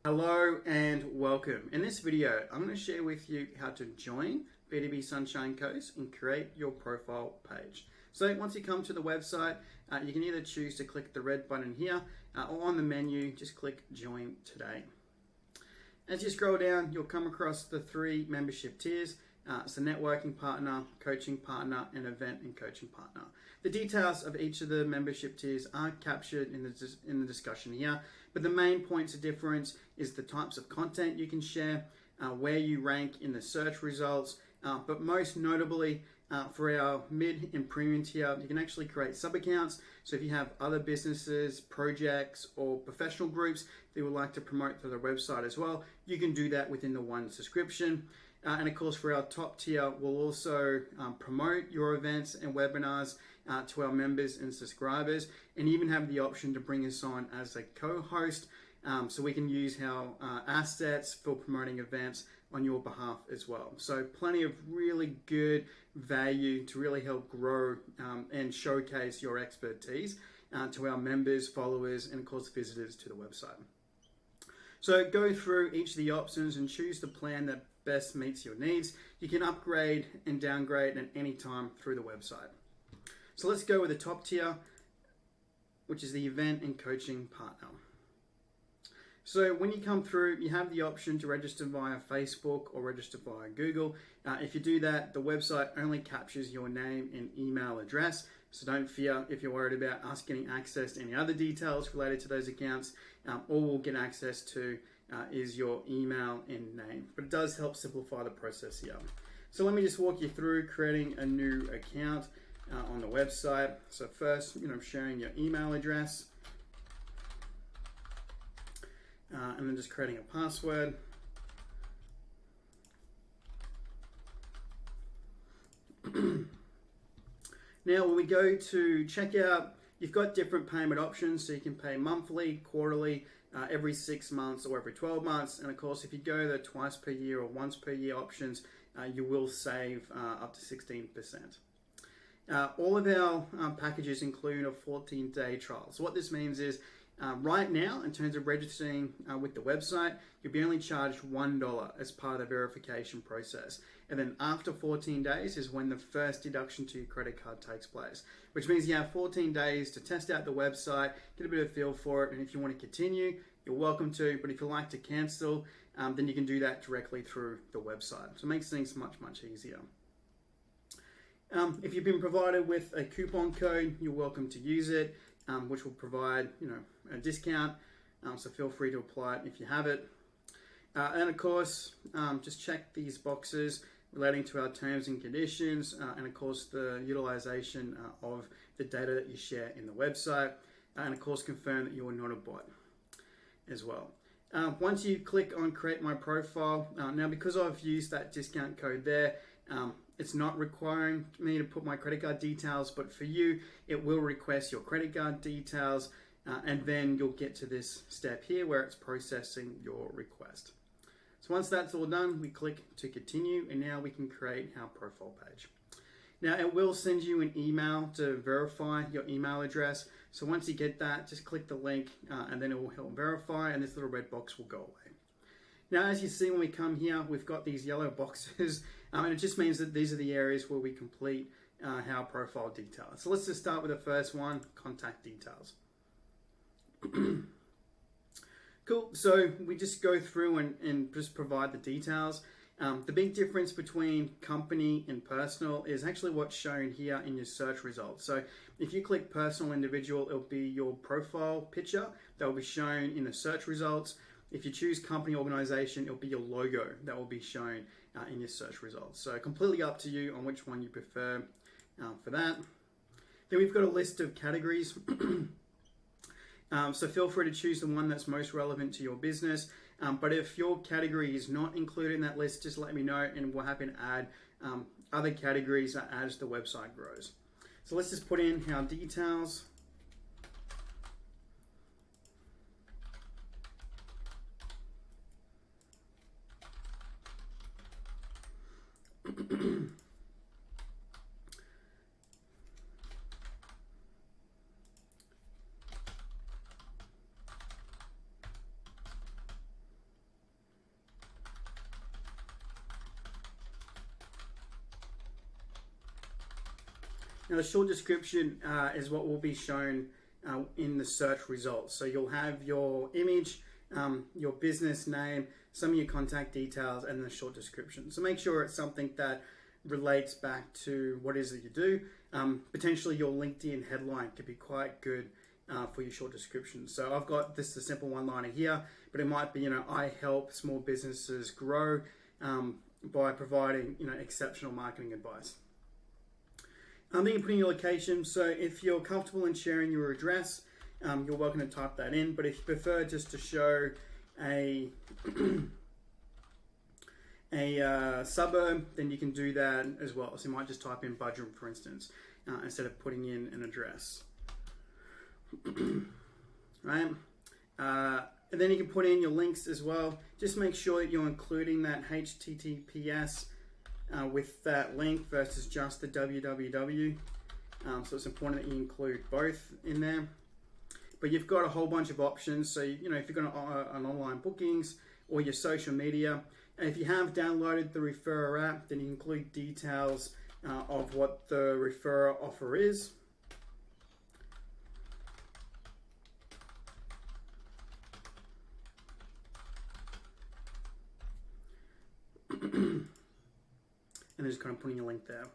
Hello and welcome. In this video, I'm going to share with you how to join B2B Sunshine Coast and create your profile page. So once you come to the website, you can either choose to click the red button here or on the menu, just click Join Today. As you scroll down, you'll come across the three membership tiers. So networking partner, coaching partner, and event and coaching partner. The details of each of the membership tiers are captured in the discussion here, but the main points of difference is the types of content you can share, where you rank in the search results, but most notably for our mid and premium tier, you can actually create sub-accounts. So if you have other businesses, projects, or professional groups that would like to promote through their website as well, you can do that within the one subscription. And of course, for our top tier, we'll also promote your events and webinars to our members and subscribers, and even have the option to bring us on as a co-host, so we can use our assets for promoting events on your behalf as well. So plenty of really good value to really help grow and showcase your expertise to our members, followers, and of course visitors to the website. So go through each of the options and choose the plan that best meets your needs. You can upgrade and downgrade at any time through the website. So let's go with the top tier, which is the event and coaching partner. So when you come through, you have the option to register via Facebook or register via Google. If you do that, the website only captures your name and email address. So don't fear if you're worried about us getting access to any other details related to those accounts. All we'll get access to is your email and name. But it does help simplify the process here. So let me just walk you through creating a new account on the website. So first, sharing your email address. And then just creating a password. Now, when we go to checkout, you've got different payment options. So you can pay monthly, quarterly, every 6 months, or every 12 months. And of course, if you go the twice per year or once per year options, you will save up to 16%. All of our packages include a 14-day trial. So what this means is, right now, in terms of registering with the website, you'll be only charged $1 as part of the verification process. And then after 14 days is when the first deduction to your credit card takes place, which means you have 14 days to test out the website, get a bit of a feel for it, and if you want to continue, you're welcome to, but if you like to cancel, then you can do that directly through the website. So it makes things much, much easier. If you've been provided with a coupon code, you're welcome to use it, which will provide a discount, so feel free to apply it if you have it. And of course, just check these boxes relating to our terms and conditions, and of course the utilization of the data that you share in the website, and of course confirm that you are not a bot as well. Once you click on create my profile, now because I've used that discount code there, it's not requiring me to put my credit card details, but for you, it will request your credit card details, and then you'll get to this step here where it's processing your request. So once that's all done, we click to continue, and now we can create our profile page. Now it will send you an email to verify your email address. So once you get that, just click the link, and then it will help verify, and this little red box will go away. Now, as you see when we come here, we've got these yellow boxes, and it just means that these are the areas where we complete our profile details. So let's just start with the first one, contact details. Cool, so we just go through and just provide the details. The big difference between company and personal is actually what's shown here in your search results. So if you click personal individual, it'll be your profile picture that will be shown in the search results. If you choose company organization, it'll be your logo that will be shown in your search results. So completely up to you on which one you prefer for that. Then we've got a list of categories. So feel free to choose the one that's most relevant to your business. But if your category is not included in that list, just let me know, and we're happy to add other categories as the website grows. So let's just put in our details. Now the short description is what will be shown in the search results. So you'll have your image, your business name, some of your contact details, and the short description. So make sure it's something that relates back to what it is that you do. Potentially your LinkedIn headline could be quite good for your short description. So I've got this a simple one-liner here, but it might be, I help small businesses grow by providing, exceptional marketing advice. Then you put in your location. So if you're comfortable in sharing your address, you're welcome to type that in. But if you prefer just to show a suburb, then you can do that as well. So you might just type in Budrum, for instance, instead of putting in an address. Right? And then you can put in your links as well. Just make sure that you're including that HTTPS with that link versus just the www. So it's important that you include both in there. But you've got a whole bunch of options. So, if you're going on online bookings or your social media, and if you have downloaded the Referrer app, then you include details of what the Referrer offer is. And just kind of putting a link there.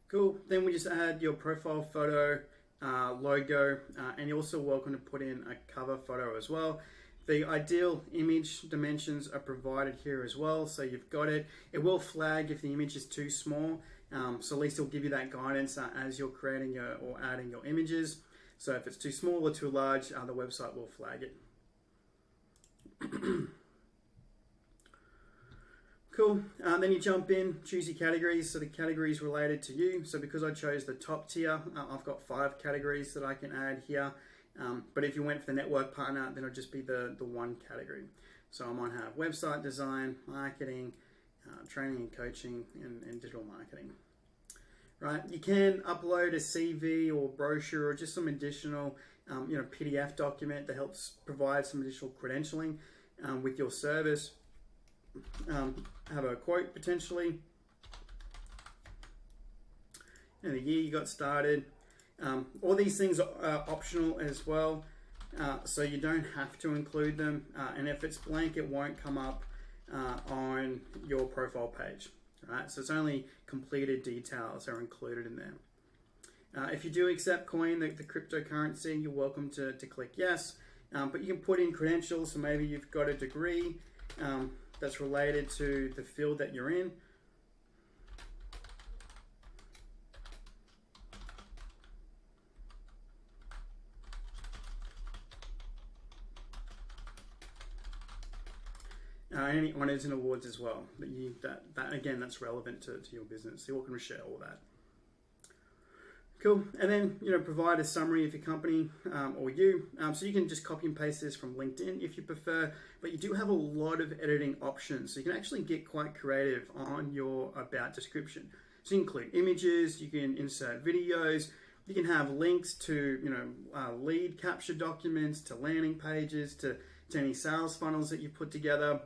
Cool. Then we just add your profile photo, logo, and you're also welcome to put in a cover photo as well. The ideal image dimensions are provided here as well, so you've got it. It will flag if the image is too small, so at least it'll give you that guidance as you're creating or adding your images. So if it's too small or too large, the website will flag it. Cool. Then you jump in, choose your categories. So the categories related to you. So because I chose the top tier, I've got 5 categories that I can add here. But if you went for the network partner, then it'll just be the one category. So I might have website design, marketing, training and coaching, and digital marketing. Right? You can upload a CV or brochure or just some additional PDF document that helps provide some additional credentialing with your service. Have a quote potentially, and the year you got started. All these things are optional as well, so you don't have to include them. And if it's blank, it won't come up on your profile page. Right? So it's only completed details are included in there. If you do accept Coin, the cryptocurrency, you're welcome to click yes. But you can put in credentials, so maybe you've got a degree that's related to the field that you're in. Any honors and awards as well. But that again, that's relevant to your business. So you're welcome to share all that. Cool. And then, provide a summary of your company or you. So you can just copy and paste this from LinkedIn if you prefer, but you do have a lot of editing options. So you can actually get quite creative on your about description. So you include images, you can insert videos, you can have links to, lead capture documents, to landing pages, to any sales funnels that you put together,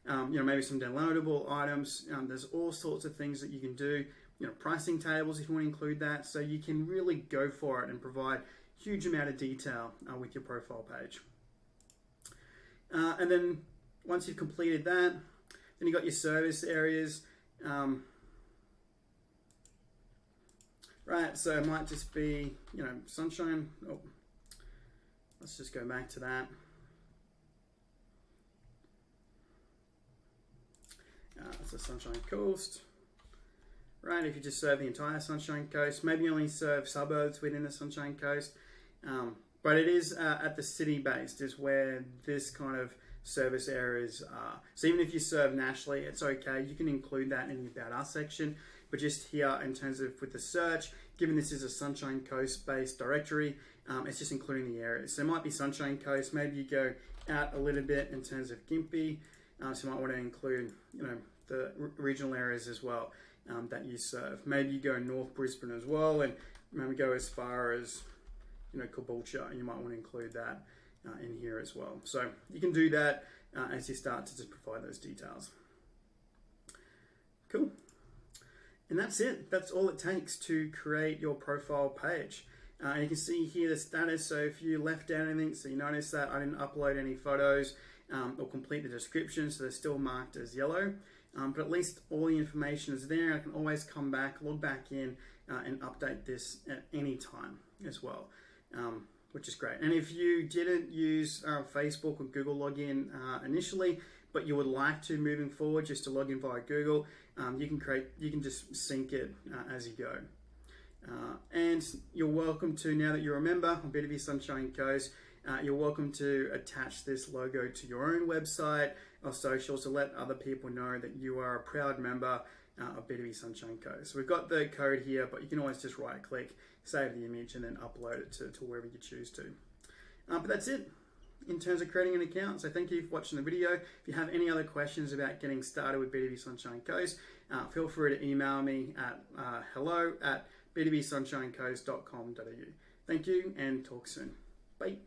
maybe some downloadable items. There's all sorts of things that you can do. Pricing tables if you want to include that. So you can really go for it and provide huge amount of detail with your profile page. And then once you've completed that, then you've got your service areas. Right, so it might just be, Sunshine. Oh, let's just go back to that. So Sunshine Coast. Right, if you just serve the entire Sunshine Coast, maybe you only serve suburbs within the Sunshine Coast, but it is at the city based is where this kind of service areas are. So even if you serve nationally, it's okay. You can include that in the About Us section, but just here in terms of with the search, given this is a Sunshine Coast based directory, it's just including the areas. So it might be Sunshine Coast, maybe you go out a little bit in terms of Gympie, so you might want to include, the regional areas as well. That you serve. Maybe you go North Brisbane as well, and maybe go as far as Caboolture, and you might want to include that in here as well. So you can do that as you start to just provide those details. Cool. And that's it. That's all it takes to create your profile page. You can see here the status. So if you left out anything, so you notice that I didn't upload any photos or complete the description, so they're still marked as yellow. But at least all the information is there. I can always come back, log back in, and update this at any time as well, which is great. And if you didn't use Facebook or Google login initially, but you would like to moving forward, just to log in via Google, you can just sync it as you go. And you're welcome to, now that you're a member of B2B Sunshine Coast, you're welcome to attach this logo to your own website or socials to let other people know that you are a proud member of B2B Sunshine Coast. So we've got the code here, but you can always just right click, save the image, and then upload it to wherever you choose to. But that's it in terms of creating an account. So thank you for watching the video. If you have any other questions about getting started with B2B Sunshine Coast, feel free to email me at hello@b2bsunshinecoast.com.au. Thank you and talk soon. Bye.